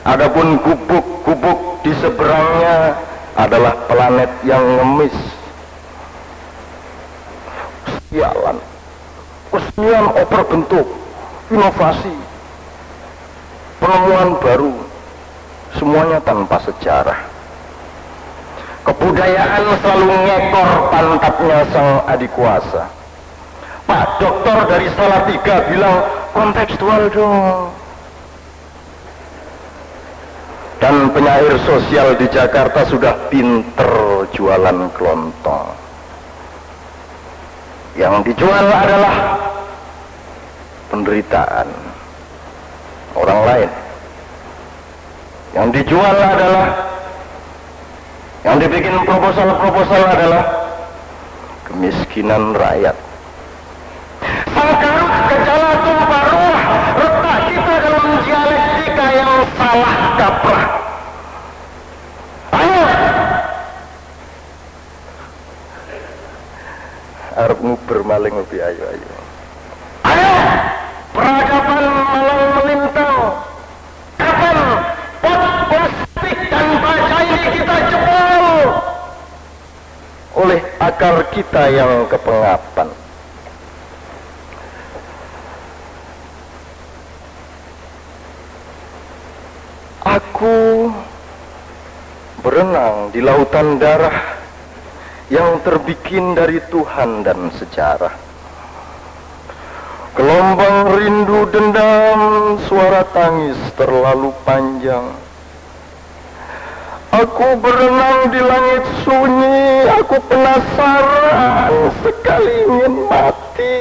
Adapun gubuk-gubuk di seberangnya adalah planet yang ngemis. Sialan. Kesenian oper bentuk, inovasi, penemuan baru. Semuanya tanpa sejarah. Kebudayaan selalu ngekor pantatnya sang adikuasa. Pak dokter dari Salatiga bilang kontekstual dong. Dan penyair sosial di Jakarta sudah pinter jualan kelontong. Yang dijual adalah penderitaan orang lain. Yang dijual adalah, yang dibikin proposal-proposal adalah kemiskinan rakyat. Sangkarut gejala tumpah ruah, letak kita dalam dialektika yang salah kaprah. Ayo, arep nguber maling lebih ayo. Ayo, peradaban malang melintang. Kapan plastik dan baja ini kita jebol oleh akal kita yang kepengapan. Aku berenang di lautan darah yang terbikin dari Tuhan dan sejarah. Gelombang rindu dendam, suara tangis terlalu panjang. Aku berenang di langit sunyi, aku penasaran sekali ingin mati.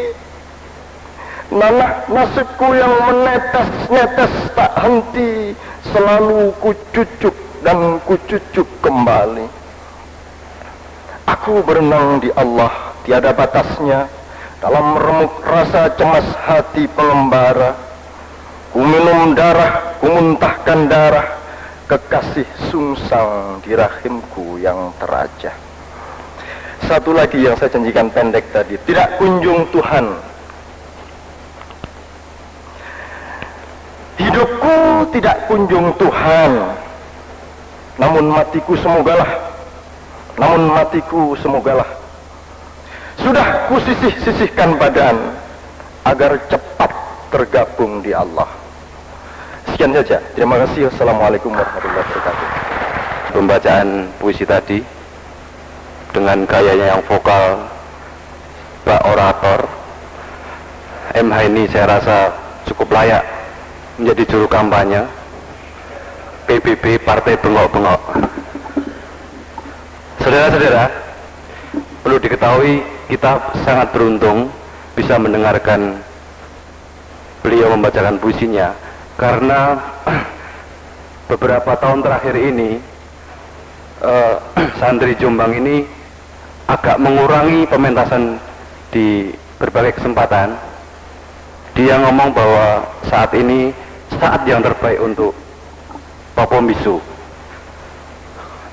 Nanah nasibku yang menetes-netes tak henti, selalu kucucuk dan kucucuk kembali. Aku berenang di Allah, tiada batasnya, dalam remuk rasa cemas hati pengembara. Ku minum darah, ku muntahkan darah, kekasih sungsang di rahimku yang terajah. Satu lagi yang saya janjikan pendek tadi, tidak kunjung Tuhan. Hidupku tidak kunjung Tuhan, namun matiku semogalah sudah kusisih-sisihkan badan agar cepat tergabung di Allah. Sekian saja, terima kasih. Assalamualaikum warahmatullahi wabarakatuh. Pembacaan puisi tadi dengan gayanya yang vokal Pak Orator MH ini saya rasa cukup layak menjadi juru kampanye PBB Partai Bengok-Bengok. Saudara-saudara, perlu diketahui kita sangat beruntung bisa mendengarkan beliau membacakan puisinya, karena beberapa tahun terakhir ini santri Jombang ini agak mengurangi pementasan di berbagai kesempatan. Dia ngomong bahwa saat ini saat yang terbaik untuk Papua Bisu.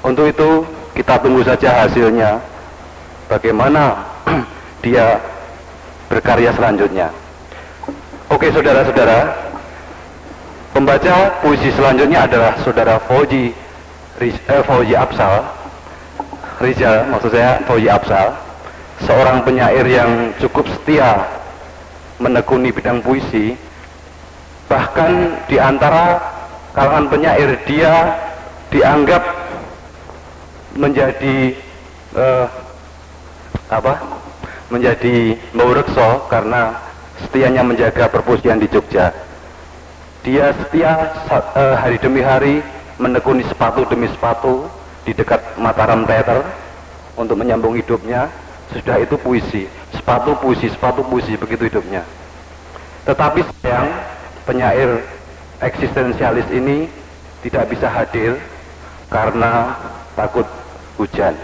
Untuk itu kita tunggu saja hasilnya, bagaimana dia berkarya selanjutnya. Oke saudara-saudara, pembaca puisi selanjutnya adalah saudara Fauzi Absal Rizal, maksud saya Fauzi Absal, seorang penyair yang cukup setia menekuni bidang puisi. Bahkan di antara kalangan penyair dia dianggap menjadi menjadi maurekso karena setianya menjaga perpustakaan di Jogja. Dia setia hari demi hari menekuni sepatu demi sepatu di dekat Mataram Theater untuk menyambung hidupnya. Sudah itu puisi, sepatu puisi, begitu hidupnya. Tetapi sayang, penyair eksistensialis ini tidak bisa hadir karena takut hujan.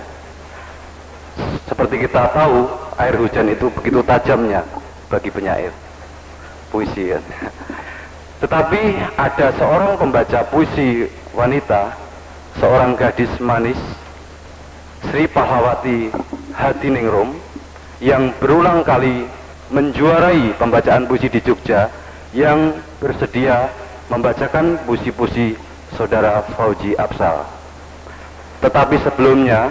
Seperti kita tahu, air hujan itu begitu tajamnya bagi penyair puisi kan. Tetapi ada seorang pembaca puisi wanita, seorang gadis manis, Sri Pahlawati Hadiningrum, yang berulang kali menjuarai pembacaan puisi di Jogja, yang bersedia membacakan puisi-puisi saudara Fauzi Absal. Tetapi sebelumnya,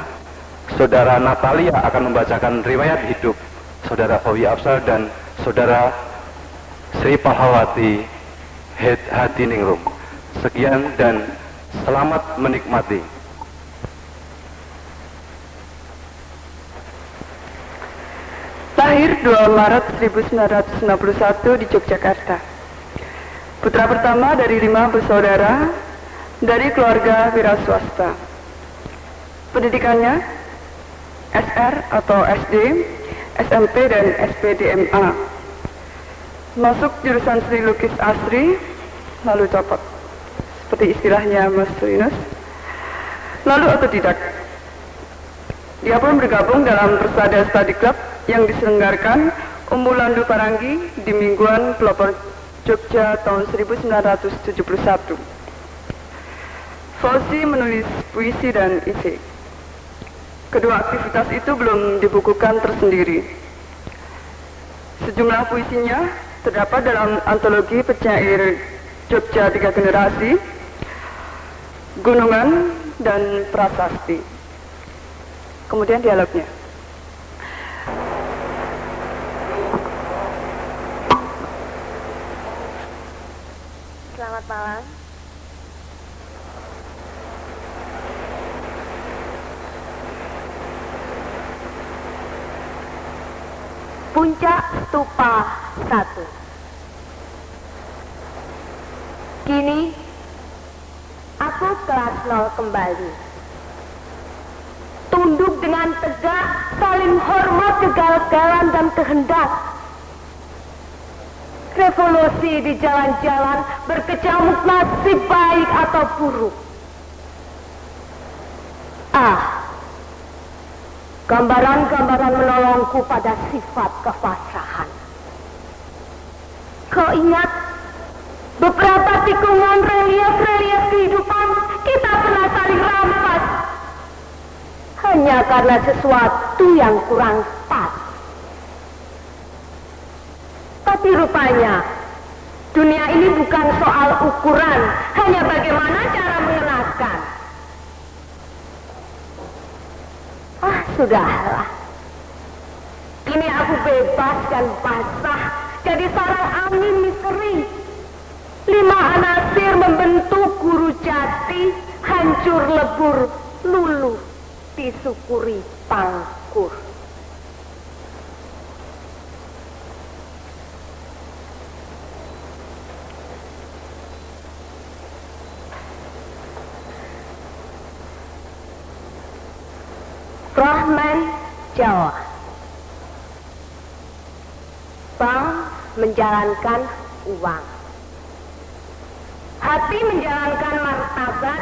saudara Natalia akan membacakan riwayat hidup saudara Fauzi Absal dan saudara Sri Pahlawati Hadiningrum. Sekian dan selamat menikmati. Lahir 2 Maret 1961 di Yogyakarta. Putra pertama dari 5 bersaudara dari keluarga wira swasta. Pendidikannya SR atau SD, SMP dan SPDMA. Masuk jurusan Sri Lukis Asri, lalu copot, seperti istilahnya Mas Rinus. Lalu otodidak. Dia pun bergabung dalam Persada Study Club yang diselenggarakan Umulandu Paranggi di Mingguan Pelopor Jogja tahun 1971. Fauzi menulis puisi dan esai. Kedua aktivitas itu belum dibukukan tersendiri. Sejumlah puisinya terdapat dalam antologi penyair Jogja 3 Generasi, Gunungan, dan Prasasti. Kemudian dialognya. Selamat malam. puncak stupa 1. Kini, aku kelas 0 kembali. Tunduk dengan tegak, saling hormat kegagalan dan kehendak. Revolusi di jalan-jalan berkecamuk nasib baik atau buruk. Gambaran-gambaran menolongku pada sifat kepasrahan. Kau ingat beberapa tikungan relief-relief kehidupan kita pernah saling rampas hanya karena sesuatu yang kurang pas. Tapi rupanya dunia ini bukan soal ukuran, hanya bagaimana cara mengenakan. Sudahlah. Kini aku bebas dan basah, jadi seorang angin misteri. 5 anasir membentuk guru jati, hancur lebur, luluh, disyukuri pangkur. Rahman Jawa. Bank menjalankan uang, hati menjalankan martabat,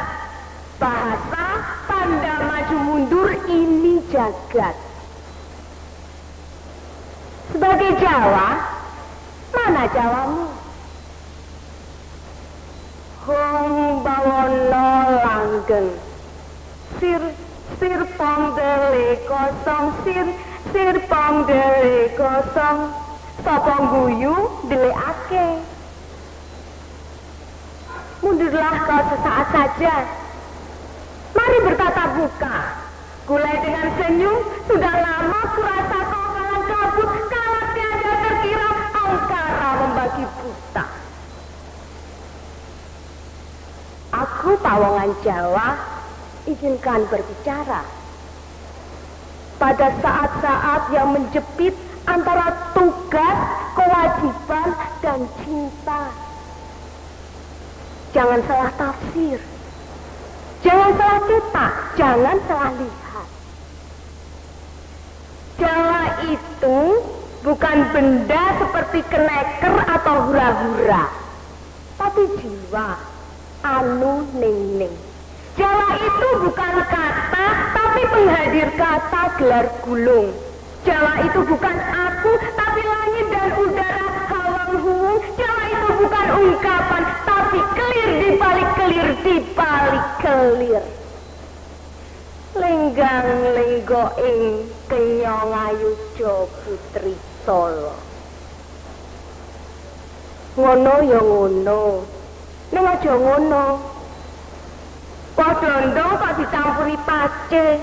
bahasa tanda maju mundur ini jagat. Sebagai Jawa, mana Jawamu? Hong bawono langgeng, sir pong dele kosong, sir pong dele kosong, sopong guyu deleake. Mundurlah kau sesaat saja. Mari bertatap muka. Gulai dengan senyum, sudah lama kurasa kau kalah kabut, kalah tiada terkira, angkara membagi buta. Aku Pawongan Jawa, izinkan berbicara. Pada saat-saat yang menjepit antara tugas, kewajiban, dan cinta. Jangan salah tafsir, jangan salah cetak, jangan salah lihat. Jawa itu bukan benda seperti keneker atau hura-hura, tapi jiwa, anu ning-ning. Jawa itu bukan kata, tapi penghadir kata gelar gulung. Jawa itu bukan aku, tapi langit dan udara, hawang huwung. Jawa itu bukan ungkapan, tapi kelir di balik kelir di balik kelir. Lenggang lenggoing kenyong ayujo putri Solo. Ngono ya ngono, ning aja ngono. Padha ndong kok dicampuri pace.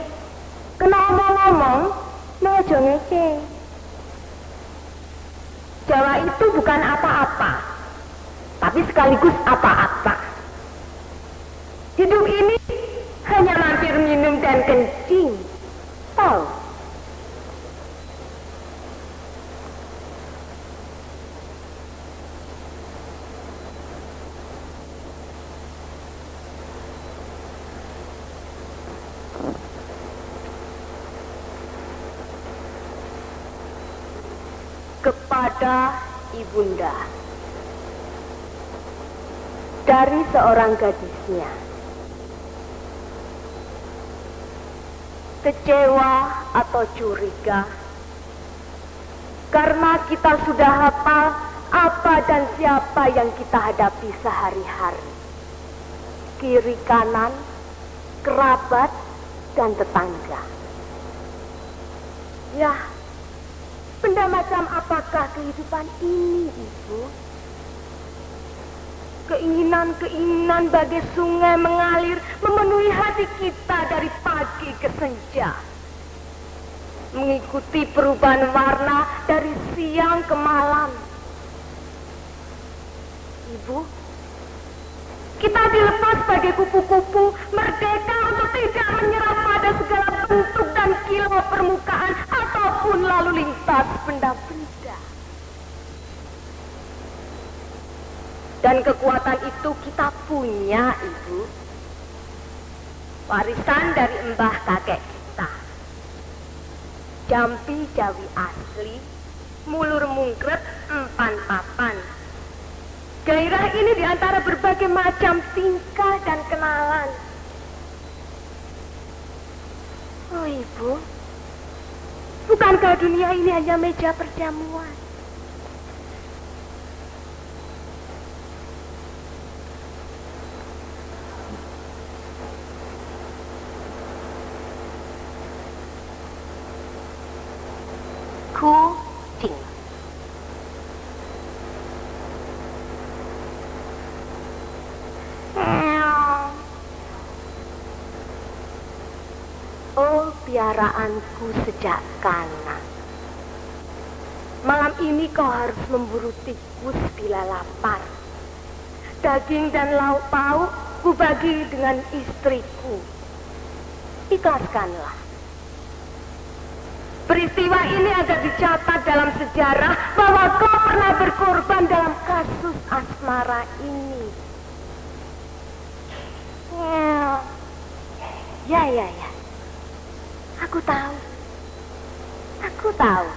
Kena omong-omong, ning aja ngece. Jawa itu bukan apa-apa, tapi sekaligus apa-apa. Hidup ini hanya mampir minum dan kencing. Tahu? Kepada ibunda dari seorang gadisnya. Kecewa atau curiga karena kita sudah hafal apa dan siapa yang kita hadapi sehari-hari. Kiri kanan, kerabat, dan tetangga. Ya, benda macam apakah kehidupan ini, Ibu? Keinginan-keinginan bagai sungai mengalir memenuhi hati kita dari pagi ke senja. Mengikuti perubahan warna dari siang ke malam. Ibu, Kita dilepas sebagai kupu-kupu, merdeka untuk tidak menyerah pada segala bentuk dan kilau permukaan ataupun lalu lintas benda-benda. Dan kekuatan itu kita punya, Ibu. Warisan dari mbah kakek kita. Jampi Jawi asli, mulur mungkret, empan papan. Gairah ini diantara berbagai macam tingkah dan kenalan. Oh Ibu, bukankah dunia ini hanya meja perjamuan? Kucing. Oh piaraanku sejak kanak, malam ini kau harus memburu tikus bila lapar. Daging dan lauk pauk ku bagi dengan istriku. Ikhlaskanlah. Peristiwa ini agar dicatat dalam sejarah bahwa kau pernah berkorban dalam kasus asmara ini. Ya. Aku tahu.